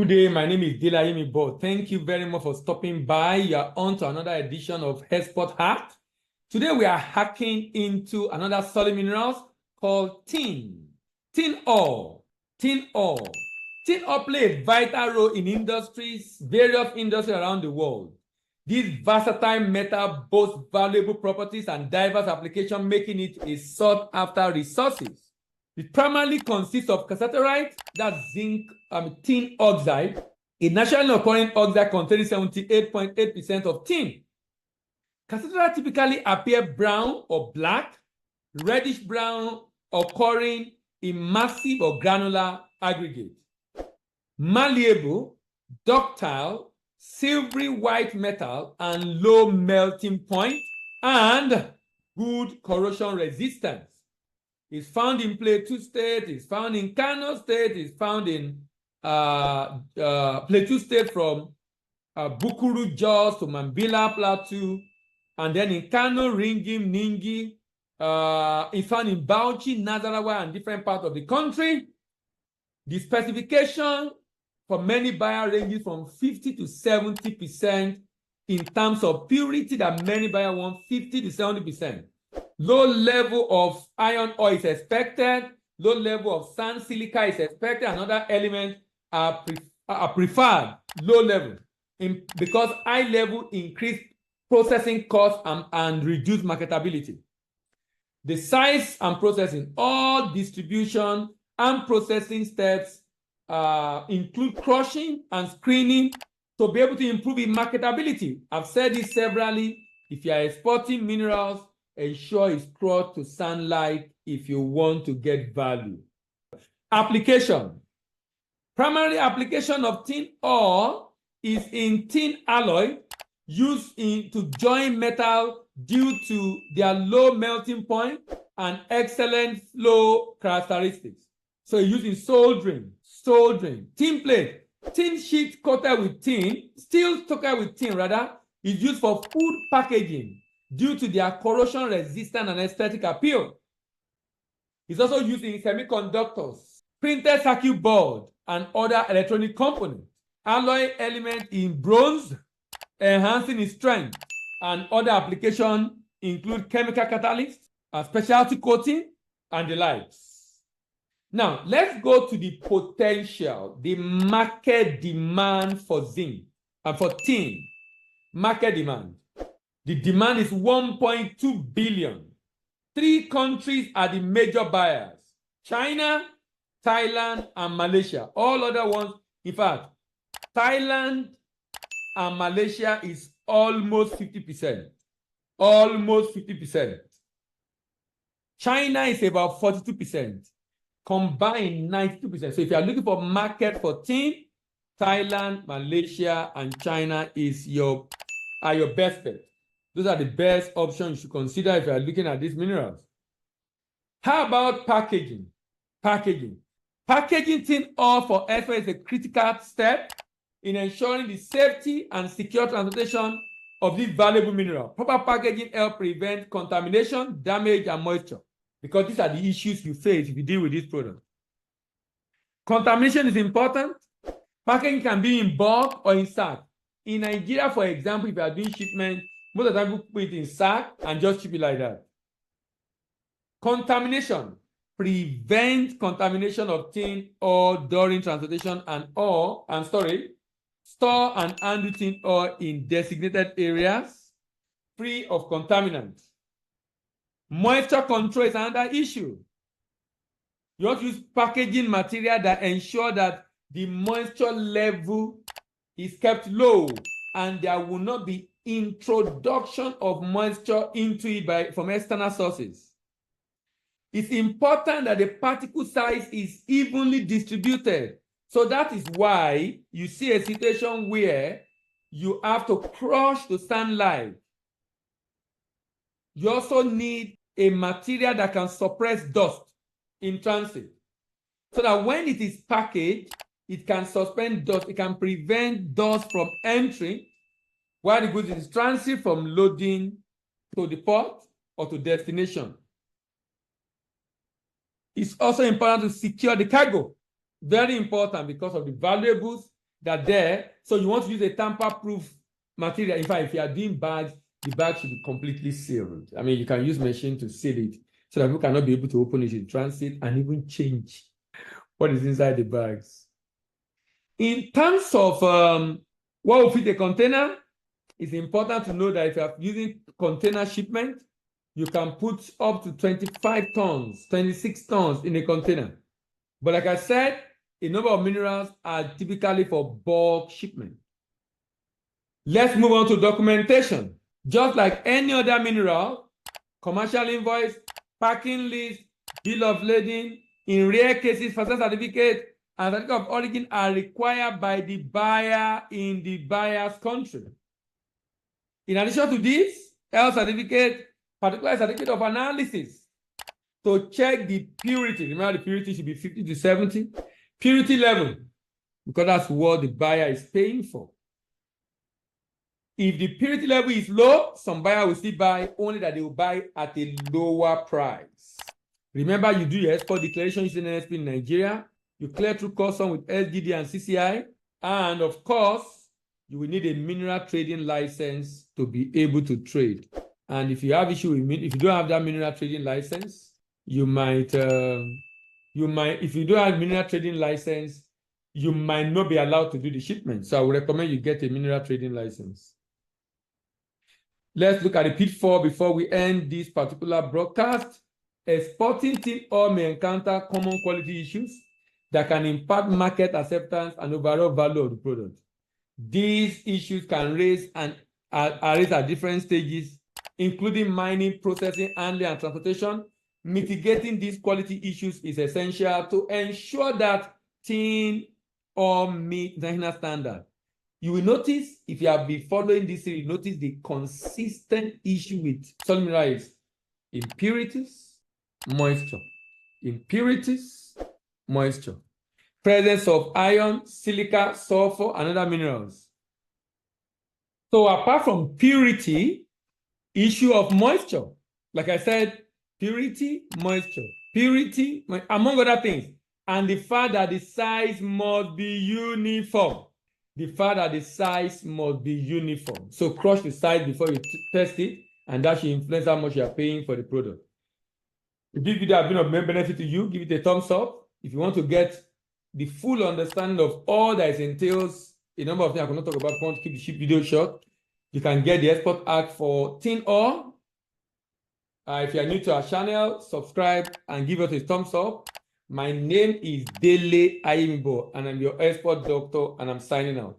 Good day, my name is Dilayemi Bo. Thank you very much for stopping by. You are on to another edition of Export Hack. Today we are hacking into another solid minerals called tin. Tin ore. Tin ore. Tin ore plays a vital role in various industries around the world. This versatile metal boasts valuable properties and diverse applications, making it a sought-after resources. It primarily consists of cassiterite, that's zinc, tin oxide, a naturally occurring oxide containing 78.8% of tin. Cassiterite typically appear brown or black, reddish brown, occurring in massive or granular aggregate. Malleable, ductile, silvery white metal, and low melting point, and good corrosion resistance. It's found in Plateau State, it's found in Kano State, it's found in Plateau State from Bukuru, Jos to Mambila Plateau, and then in Kano, Ringim, Ningi, it's found in Bauchi, Nazarawa, and different parts of the country. The specification for many buyers ranges from 50 to 70% in terms of purity, that many buyers want 50 to 70%. Low level of iron ore is expected. Low level of sand silica is expected. And other elements are preferred low level because high level increase processing costs and reduce marketability. The size and processing, all distribution and processing steps include crushing and screening to be able to improve its marketability. I've said this severally. If you are exporting minerals, ensure it's crushed to sunlight if you want to get value. Application. Primary application of tin ore is in tin alloy used to join metal due to their low melting point and excellent flow characteristics. So used in soldering, tin plate, tin sheet coated with tin, steel coated with tin rather, is used for food packaging due to their corrosion resistant and aesthetic appeal. It's also used in semiconductors, printed circuit board, and other electronic components. Alloy element in bronze, enhancing its strength, and other applications include chemical catalysts, specialty coating, and the likes. Now, let's go to the potential, the market demand for zinc and for tin. Market demand. The demand is 1.2 billion. 3 countries are the major buyers: China, Thailand, and Malaysia. All other ones, in fact, Thailand and Malaysia is almost 50%. Almost 50%. China is about 42%. Combined 92%. So if you are looking for market for tin, Thailand, Malaysia, and China are your best bet. Those are the best options you should consider if you are looking at these minerals. How about packaging? Packaging tin ore for export is a critical step in ensuring the safety and secure transportation of this valuable mineral. Proper packaging helps prevent contamination, damage, and moisture, because these are the issues you face if you deal with this product. Contamination is important. Packaging can be in bulk or in sack. In Nigeria, for example, if you are doing shipment, most of the time people put it in sack and just ship it like that. Contamination. Prevent contamination of tin ore during transportation and storage. Store and handle tin ore in designated areas free of contaminants. Moisture control is another issue. You want to use packaging material that ensure that the moisture level is kept low and there will not be introduction of moisture into it from external sources. It's important that the particle size is evenly distributed. So that is why you see a situation where you have to crush to sunlight. You also need a material that can suppress dust in transit, so that when it is packaged, it can suspend dust. It can prevent dust from entering while the goods is transit from loading to the port or to destination. It's also important to secure the cargo. Very important because of the valuables that there. So you want to use a tamper-proof material. In fact, if you are doing bags, the bag should be completely sealed. I mean, you can use machine to seal it so that people cannot be able to open it in transit and even change what is inside the bags. In terms of what will fit a container, it's important to know that if you are using container shipment, you can put up to 25 tons, 26 tons in a container. But like I said, a number of minerals are typically for bulk shipment. Let's move on to documentation. Just like any other mineral, commercial invoice, packing list, bill of lading, in rare cases, facility certificate, and certificate of origin are required by the buyer in the buyer's country. In addition to this, health certificate, particular certificate of analysis to check the purity. Remember, the purity should be 50 to 70. Purity level, because that's what the buyer is paying for. If the purity level is low, some buyer will still buy, only that they will buy at a lower price. Remember, you do your export declaration using NSP in Nigeria. You clear through custom with SGD and CCI. And of course, you will need a mineral trading license to be able to trade. And if you have issue with if you don't have that mineral trading license, you might if you don't have mineral trading license, you might not be allowed to do the shipment. So I would recommend you get a mineral trading license. Let's look at the pitfall before we end this particular broadcast. Exporting tin ore may encounter common quality issues that can impact market acceptance and overall value of the product. These issues can raise and arise at different stages, including mining, processing, handling, and transportation. Mitigating these quality issues is essential to ensure that tin ore meet international standard. You will notice, if you have been following this series, notice the consistent issue with solid minerals: impurities, moisture. Impurities, moisture. Presence of iron, silica, sulfur, and other minerals. So apart from purity, issue of moisture. Like I said, purity, moisture. Purity, among other things. And the fact that the size must be uniform. The fact that the size must be uniform. So crush the size before you test it, and that should influence how much you are paying for the product. If this video has been of benefit to you, give it a thumbs up. If you want to get the full understanding of all that entails a number of things I cannot talk about, if you want to keep the ship video short, you can get the Export Act for tin ore. If you are new to our channel, subscribe and give us a thumbs up. My name is Dele Ayimibo, and I'm your export doctor, and I'm signing out.